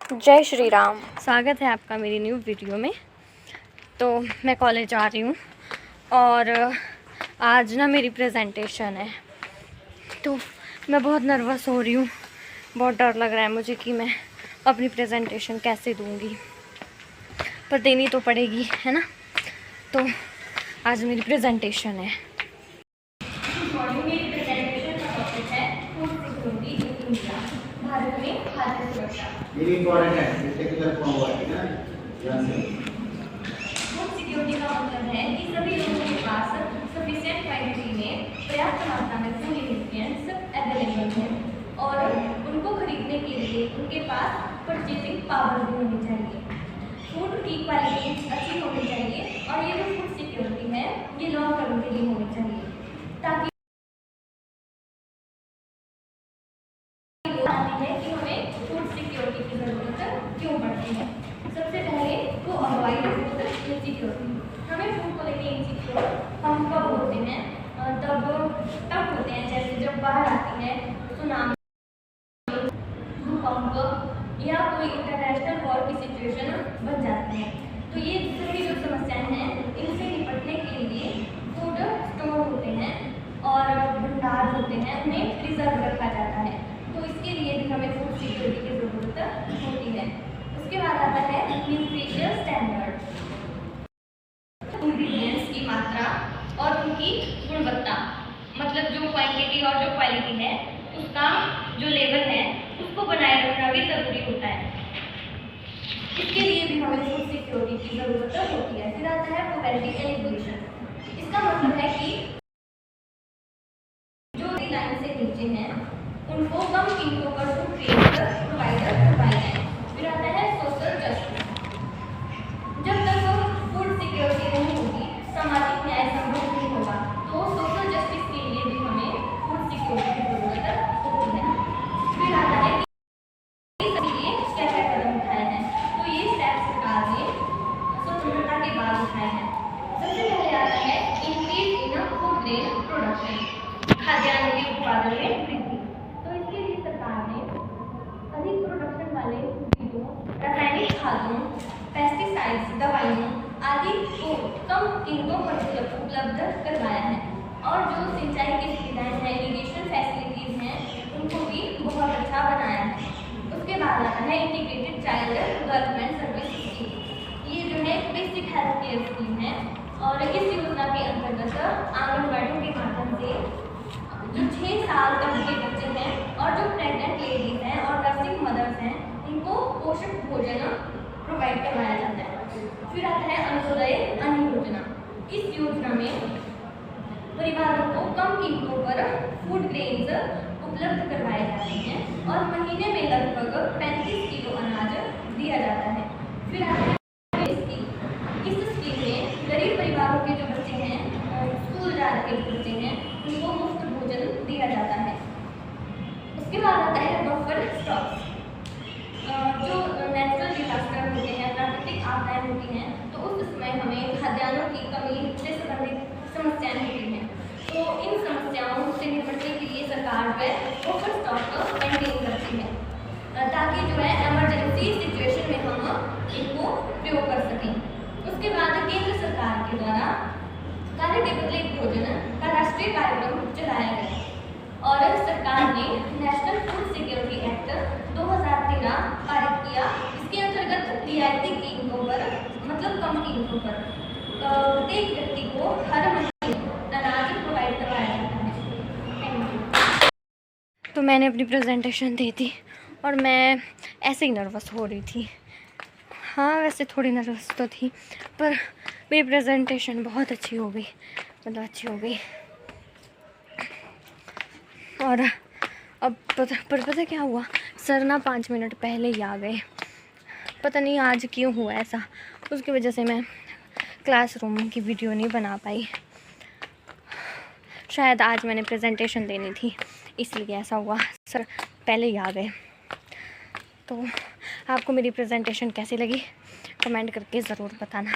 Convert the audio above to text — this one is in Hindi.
जय श्री राम। स्वागत है आपका मेरी न्यू वीडियो में। तो मैं कॉलेज जा रही हूँ और आज ना मेरी प्रेजेंटेशन है, तो मैं बहुत नर्वस हो रही हूँ। बहुत डर लग रहा है मुझे कि मैं अपनी प्रेजेंटेशन कैसे दूँगी, पर देनी तो पड़ेगी, है ना। तो आज मेरी प्रेजेंटेशन है। मेरी प्रेजेंटेशन का टॉपिक है food security in India, Bharat में खाद्य सुरक्षा। ये इंपॉर्टेंट है, टेक्निकल फॉर्म हुआ है ना। फूड सिक्योरिटी का मतलब है कि सभी लोगों के पास सफिशिएंट क्वांटिटी में पर्याप्त मात्रा में फूड इंग्रेडिएंट्स अवेलेबल हैं और उनको खरीदने के लिए उनके पास परचेजिंग पावर भी होनी चाहिए। फूड की क्वालिटी अच्छी होनी चाहिए और ये जो फूड सिक्योरिटी है ये लॉन्ग टर्म के लिए होनी चाहिए, ताकि है कि हमें फूड सिक्योरिटी की ज़रूरत क्यों पड़ती है। सबसे पहले तो अवॉइड फूड इनसिक्योरिटी। हमें फूड को लेकर इनसिक्योर हम कब होते हैं, तब होते हैं जैसे जब बाढ़ आती है, सुनामी, भूकंप या कोई इंटरनेशनल वॉर की सिचुएशन बन जाती है। तो ये सभी जो समस्याएं हैं इनसे निपटने के लिए फूड स्टोर होते हैं और भंडार होते हैं, उन्हें प्रिजर्व रखा जाता है। तो इसके लिए भी हमें फूड सिक्योरिटी की ज़रूरत होती है। उसके बाद आता है न्यूट्रिशियस स्टैंडर्ड, इंग्रेडिएंट्स की मात्रा और उनकी गुणवत्ता, मतलब जो क्वांटिटी और जो क्वालिटी है उसका जो लेवल है उसको बनाए रखना भी ज़रूरी होता है। इसके लिए भी हमें फूड सिक्योरिटी की ज़रूरत होती है। फिर आता है पॉवर्टी एलिमिनेशन। इसका मतलब है कि जो लाइन से नीचे हैं उनको कम कीमतों पर फूड प्रोवाइडर करवाए जाए। फिर आता है सोशल जस्टिस। जब तक फूड सिक्योरिटी नहीं होगी, सामाजिक न्याय संभव नहीं होगा। तो सोशल जस्टिस के लिए भी हमें फूड सिक्योरिटी की जरूरत होती है। फिर आता है कि इसके लिए क्या क्या कदम उठाए हैं। तो ये स्टेप सरकार ने स्वतंत्रता के बाद उठाए हैं। सबसे पहले आता है increase in food grain production, खाद्यान्न के उत्पादन में वृद्धि। तो इसके लिए सरकार ने अधिक प्रोडक्शन वाले बीजों, रासायनिक खादों, पेस्टिसाइड्स, दवाइयों आदि को कम कीमतों पर उपलब्ध करवाया है। और जो सिंचाई की सुविधाएं हैं, इरिगेशन फैसिलिटीज हैं, उनको भी बहुत अच्छा बनाया है। उसके बाद आता है integrated child development service scheme. ये जो है बेसिक हेल्थ केयर स्कीम है और इस योजना के अंतर्गत आंगनबाड़ियों के माध्यम से जो 6 साल तक के बच्चे हैं और जो प्रेग्नेंट लेडीज हैं और नर्सिंग मदर्स हैं उनको पोषक भोजन प्रोवाइड करवाया जाता है। फिर आता है अंत्योदय अन्न योजना। इस योजना में परिवारों को कम कीमतों पर फूड ग्रेन्स उपलब्ध करवाए जाते हैं और महीने में लगभग 35 किलो अनाज दिया जाता है। फिर आता है इस स्कीम में गरीब परिवारों के जो बच्चे हैं, स्कूल जा रहे बच्चे हैं, उनको मुफ्त भोजन दिया जाता है। उसके बाद आता है बफर स्टॉक्स। जो नेचुरल डिजास्टर होते हैं, प्राकृतिक आपदाएं होती हैं, तो उस समय हमें खाद्यान्नों की कमी से संबंधित समस्याएं होती हैं। तो इन समस्याओं से निपटने के लिए सरकार जो है बफर स्टॉक मेंटेन करती है, ताकि जो है इमरजेंसी सिचुएशन में हम इनको प्रयोग कर सकें। उसके बाद केंद्र सरकार के द्वारा कार्य के बदले भोजन का राष्ट्रीय कार्यक्रम चलाया गया और सरकार ने नेशनल फूड सिक्योरिटी एक्ट 2013 पारित किया। इसके अंतर्गत रियायती कीमतों पर, मतलब कम कीमतों पर प्रत्येक व्यक्ति को हर महीने अनाज प्रोवाइड करवाया जाता है। Thank you. तो मैंने अपनी प्रेजेंटेशन दी थी और मैं ऐसे ही नर्वस हो रही थी। हाँ, वैसे थोड़ी नर्वस तो थी, पर मेरी प्रेजेंटेशन बहुत अच्छी हो गई, मतलब अच्छी हो गई। और अब पता क्या हुआ, सर ना 5 मिनट पहले ही आ गए। पता नहीं आज क्यों हुआ ऐसा, उसकी वजह से मैं क्लासरूम की वीडियो नहीं बना पाई। शायद आज मैंने प्रेजेंटेशन देनी थी इसलिए ऐसा हुआ, सर पहले ही आ गए। तो आपको मेरी प्रेजेंटेशन कैसी लगी कमेंट करके ज़रूर बताना।